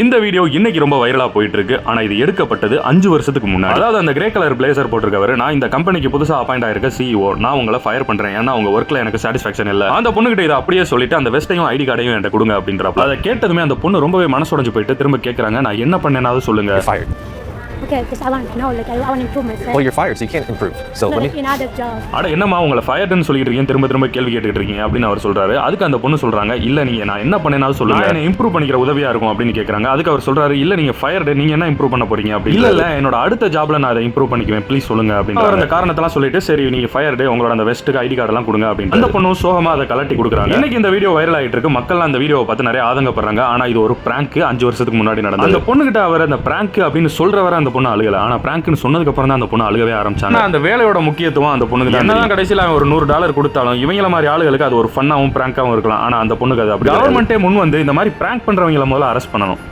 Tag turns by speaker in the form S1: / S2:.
S1: இந்த வீடியோ இன்னைக்கு ரொம்ப வைரலா போயிட்டு இருக்கு. ஆனா இது எடுக்கப்பட்டது 5 வருஷத்துக்கு முன்னாடி. அதாவது அந்த கிரே கலர் பிளேசர் போட்டிருக்கவர், நான் இந்த கம்பெனிக்கு புதுசா அப்பாயிண்ட் ஆயிருக்க CEO, நான் உங்களை ஃபயர் பண்றேன், ஏன்னா உங்க ஒர்க்ல எனக்கு சாட்டிஸ்ஃபேக்ஷன் இல்ல. அந்த பொண்ணுகிட்ட இதை அப்படியே சொல்லிட்டு அந்த வெஸ்டையும் ஐடி கார்டையும் என்கிட்ட கொடுங்க அப்படின்றப்ப அதை கேட்டதுமே அந்த பொண்ணு ரொம்பவே மனசுடைஞ்சு போயிட்டு திரும்ப கேட்கறாங்க, நான் என்ன பண்ணேனாவது சொல்லுங்க.
S2: Okay, because I want to know, like, I want to improve myself.
S3: Well, you're fired, so you can't improve. So
S2: No,
S3: let
S2: like,
S3: me.
S2: in other job.
S1: அட என்னம்மா உங்களை ஃபயர்டுன்னு சொல்லிட்டு இருக்கீங்க, திரும்ப திரும்ப கேள்வி கேட்டுட்டு இருக்கீங்க அப்படின்னு அவர் சொல்றாரு. அதுக்கு அந்த பொண்ணு சொல்றாங்க, இல்ல நீங்க நான் என்ன பண்ணேனாவது சொல்லுங்க, என்ன இம்ப்ரூவ் பண்ணிக்கிற உதவியா இருக்கும் அப்படின்னு கேட்கறாங்க. அதுக்கு அவர் சொல்றாரு, இல்ல நீங்க ஃபயர்டு, நீங்க என்ன இம்ப்ரூவ் பண்ண போறீங்க அப்படி. இல்ல என்னோட அடுத்த ஜாப்ல நான் அதை இம்ப்ரூவ் பண்ணிக்குவேன், ப்ளீஸ் சொல்லுங்க அப்படின்னு அவர் அந்த காரணத்தெல்லாம் சொல்லிட்டு, சரி நீங்க ஃபயர்டு, உங்களோட அந்த வெஸ்ட்டுக்கு ஐடி கார்டு எல்லாம் கொடுங்க அப்படின்னு அந்த பொண்ணு சோகமா அதை கலட்டி கொடுக்குறாங்க. இன்னைக்கு இந்த வீடியோ வைரல் ஆயிட்டு இருக்கு. மக்கள் அந்த வீடியோவை பார்த்து நிறைய ஆதங்கப்படுறாங்க. ஆனா இது ஒரு பிராங்க், 5 வருஷத்துக்கு முன்னாடி நடந்தது. அந்த பொண்ணுகிட்ட அவர் அந்த பிராங்க் அப்படின்னு சொல்றவரை அந்த பொண்ணு அழுகல. ஆனா பிராங்க்னு சொன்னதுக்கு அப்புறம் தான் அந்த பொண்ணு அழுகவே ஆரம்பிச்சாங்க. அந்த வேலையோட முக்கியத்துவம் அந்த பொண்ணுக்கு என்னதான் கடைசியில் அவன் ஒரு $100 கொடுத்தாலும் இவங்கள மாதிரி ஆளுகளுக்கு அது ஒரு ஃபன்னாவும் பிராங்காவும் இருக்கலாம். ஆனா அந்த பொண்ணுக்கு அது அப்படி. கவர்மெண்ட்டே முன் வந்து இந்த மாதிரி பிராங்க் பண்றவங்களை முதல்ல அரெஸ்ட் பண்ணணும்.